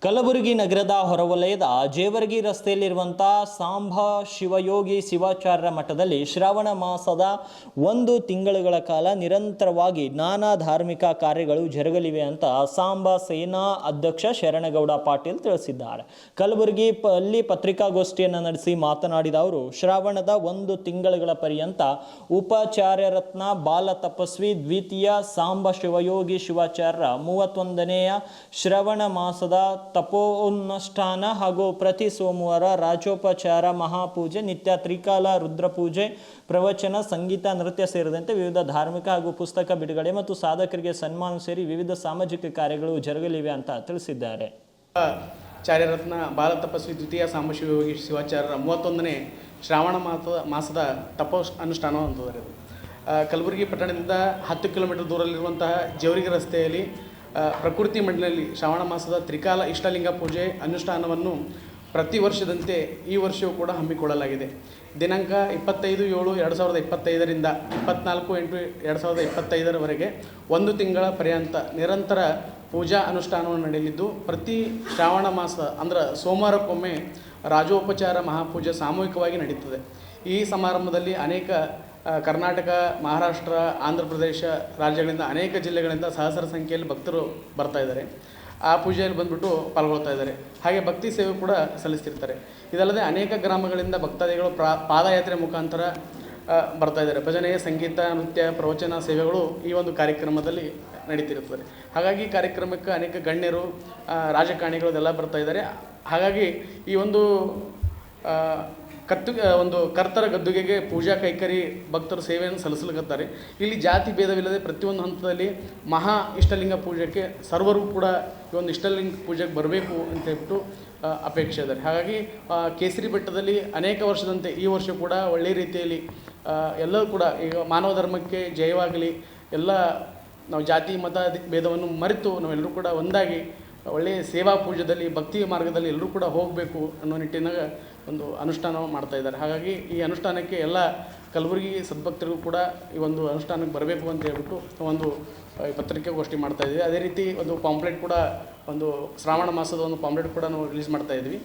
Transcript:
ಕಲಬುರಗಿ ನಗರದ ಹೊರವಲಯದ ಜೇವರ್ಗಿ ರಸ್ತೆಯಲ್ಲಿರುವಂಥ ಸಾಂಬ ಶಿವಯೋಗಿ ಶಿವಾಚಾರ್ಯ ಮಠದಲ್ಲಿ ಶ್ರಾವಣ ಮಾಸದ 1 ತಿಂಗಳುಗಳ ಕಾಲ ನಿರಂತರವಾಗಿ ನಾನಾ ಧಾರ್ಮಿಕ ಕಾರ್ಯಗಳು ಜರುಗಲಿವೆ ಅಂತ ಸಾಂಬ ಸೇನಾ ಅಧ್ಯಕ್ಷ ಶರಣಗೌಡ ಪಾಟೀಲ್ ತಿಳಿಸಿದ್ದಾರೆ. ಕಲಬುರಗಿಯಲ್ಲಿ ಪತ್ರಿಕಾಗೋಷ್ಠಿಯನ್ನು ನಡೆಸಿ ಮಾತನಾಡಿದ ಅವರು, ಶ್ರಾವಣದ 1 ತಿಂಗಳುಗಳ ಪರ್ಯಂತ ಉಪಾಚಾರ್ಯ ರತ್ನ ಬಾಲ ತಪಸ್ವಿ ದ್ವಿತೀಯ ಸಾಂಬ ಶಿವಯೋಗಿ ಶಿವಾಚಾರ್ಯ 31ನೇಯ ಶ್ರವಣ ಮಾಸದ ತಪೋನುಷ್ಠಾನ ಹಾಗೂ ಪ್ರತಿ ಸೋಮವಾರ ರಾಜೋಪಚಾರ ಮಹಾಪೂಜೆ, ನಿತ್ಯ ತ್ರಿಕಾಲ ರುದ್ರಪೂಜೆ, ಪ್ರವಚನ, ಸಂಗೀತ, ನೃತ್ಯ ಸೇರಿದಂತೆ ವಿವಿಧ ಧಾರ್ಮಿಕ ಹಾಗೂ ಪುಸ್ತಕ ಬಿಡುಗಡೆ ಮತ್ತು ಸಾಧಕರಿಗೆ ಸನ್ಮಾನ ಸೇರಿ ವಿವಿಧ ಸಾಮಾಜಿಕ ಕಾರ್ಯಗಳು ಜರುಗಲಿವೆ ಅಂತ ತಿಳಿಸಿದ್ದಾರೆ. ಚಾರ್ಯರತ್ನ ಬಾಲ ತಪಸ್ವಿ ದ್ವಿತೀಯ ಸಾಂಬ ಶಿವಯೋಗಿ ಶಿವಾಚಾರ್ಯರ 31ನೇ ಶ್ರಾವಣ ಮಾಸದ ತಪೋ ಅನುಷ್ಠಾನ ಅಂತಂದರೆ ಕಲಬುರಗಿ ಪಟ್ಟಣದಿಂದ 10 ಕಿಲೋಮೀಟರ್ ದೂರದಲ್ಲಿರುವಂತಹ ಜೇವರ್ಗಿ ರಸ್ತೆಯಲ್ಲಿ ಪ್ರಕೃತಿ ಮಂಡಲದಲ್ಲಿ ಶ್ರಾವಣ ಮಾಸದ ತ್ರಿಕಾಲ ಇಷ್ಟಲಿಂಗ ಪೂಜೆ ಅನುಷ್ಠಾನವನ್ನು ಪ್ರತಿ ವರ್ಷದಂತೆ ಈ ವರ್ಷವೂ ಕೂಡ ಹಮ್ಮಿಕೊಳ್ಳಲಾಗಿದೆ. ದಿನಾಂಕ 25/7/2025ರಿಂದ 24/8/2025ರವರೆಗೆ 1 ತಿಂಗಳ ಪರ್ಯಂತ ನಿರಂತರ ಪೂಜಾ ಅನುಷ್ಠಾನವನ್ನು ನಡೆಯಲಿದ್ದು, ಪ್ರತಿ ಶ್ರಾವಣ ಮಾಸ ಅಂದರೆ ಸೋಮವಾರಕ್ಕೊಮ್ಮೆ ರಾಜೋಪಚಾರ ಮಹಾಪೂಜೆ ಸಾಮೂಹಿಕವಾಗಿ ನಡೆಯುತ್ತದೆ. ಈ ಸಮಾರಂಭದಲ್ಲಿ ಅನೇಕ ಕರ್ನಾಟಕ, ಮಹಾರಾಷ್ಟ್ರ, ಆಂಧ್ರ ಪ್ರದೇಶ ರಾಜ್ಯಗಳಿಂದ ಅನೇಕ ಜಿಲ್ಲೆಗಳಿಂದ ಸಹಸ್ರ ಸಂಖ್ಯೆಯಲ್ಲಿ ಭಕ್ತರು ಬರ್ತಾ ಇದ್ದಾರೆ. ಆ ಪೂಜೆಯಲ್ಲಿ ಬಂದುಬಿಟ್ಟು ಪಾಲ್ಗೊಳ್ತಾ ಇದ್ದಾರೆ. ಹಾಗೆ ಭಕ್ತಿ ಸೇವೆ ಕೂಡ ಸಲ್ಲಿಸ್ತಿರ್ತಾರೆ. ಇದಲ್ಲದೆ ಅನೇಕ ಗ್ರಾಮಗಳಿಂದ ಭಕ್ತಾದಿಗಳು ಪಾದಯಾತ್ರೆ ಮುಖಾಂತರ ಬರ್ತಾ ಇದ್ದಾರೆ. ಭಜನೆ, ಸಂಗೀತ, ನೃತ್ಯ, ಪ್ರವಚನ ಸೇವೆಗಳು ಈ ಒಂದು ಕಾರ್ಯಕ್ರಮದಲ್ಲಿ ನಡೀತಿರುತ್ತದೆ. ಹಾಗಾಗಿ ಕಾರ್ಯಕ್ರಮಕ್ಕೆ ಅನೇಕ ಗಣ್ಯರು, ರಾಜಕಾರಣಿಗಳು ಎಲ್ಲ ಬರ್ತಾ ಇದ್ದಾರೆ. ಹಾಗಾಗಿ ಈ ಒಂದು ಕರ್ತರ ಗದ್ದುಗೆಗೆ ಪೂಜಾ ಕೈಕರಿ ಭಕ್ತರು ಸೇವೆಯನ್ನು ಸಲ್ಲಿಸಲಿಕತ್ತಾರೆ. ಇಲ್ಲಿ ಜಾತಿ ಭೇದವಿಲ್ಲದೆ ಪ್ರತಿಯೊಂದು ಹಂತದಲ್ಲಿ ಮಹಾ ಇಷ್ಟಲಿಂಗ ಪೂಜೆಗೆ ಸರ್ವರು ಕೂಡ ಈ ಒಂದು ಇಷ್ಟಲಿಂಗ ಪೂಜೆಗೆ ಬರಬೇಕು ಅಂತ ಹೇಳ್ಬಿಟ್ಟು ಅಪೇಕ್ಷೆ ಇದ್ದಾರೆ. ಹಾಗಾಗಿ ಕೇಸರಿ ಬೆಟ್ಟದಲ್ಲಿ ಅನೇಕ ವರ್ಷದಂತೆ ಈ ವರ್ಷ ಕೂಡ ಒಳ್ಳೆಯ ರೀತಿಯಲ್ಲಿ ಎಲ್ಲರೂ ಕೂಡ ಈಗ ಮಾನವ ಧರ್ಮಕ್ಕೆ ಜಯವಾಗಲಿ, ಎಲ್ಲ ನಾವು ಜಾತಿ ಮತ ಭೇದವನ್ನು ಮರೆತು ನಾವೆಲ್ಲರೂ ಕೂಡ ಒಂದಾಗಿ ಒಳ್ಳೆಯ ಸೇವಾ ಪೂಜೆಯಲ್ಲಿ, ಭಕ್ತಿ ಮಾರ್ಗದಲ್ಲಿ ಎಲ್ಲರೂ ಕೂಡ ಹೋಗಬೇಕು ಅನ್ನೋ ನಿಟ್ಟಿನಾಗ ಒಂದು ಅನುಷ್ಠಾನ ಮಾಡ್ತಾ ಇದ್ದಾರೆ. ಹಾಗಾಗಿ ಈ ಅನುಷ್ಠಾನಕ್ಕೆ ಎಲ್ಲ ಕಲಬುರಗಿ ಸದ್ಭಕ್ತರಿಗೂ ಕೂಡ ಈ ಒಂದು ಅನುಷ್ಠಾನಕ್ಕೆ ಬರಬೇಕು ಅಂತ ಹೇಳ್ಬಿಟ್ಟು ಒಂದು ಪತ್ರಿಕಾಗೋಷ್ಠಿ ಮಾಡ್ತಾ ಇದ್ದೀವಿ. ಅದೇ ರೀತಿ ಒಂದು ಪಾಂಪ್ಲೆಟ್ ಕೂಡ, ಒಂದು ಶ್ರಾವಣ ಮಾಸದ ಒಂದು ಪಾಂಪ್ಲೆಟ್ ಕೂಡ ನಾವು ರಿಲೀಸ್ ಮಾಡ್ತಾ ಇದ್ವಿ.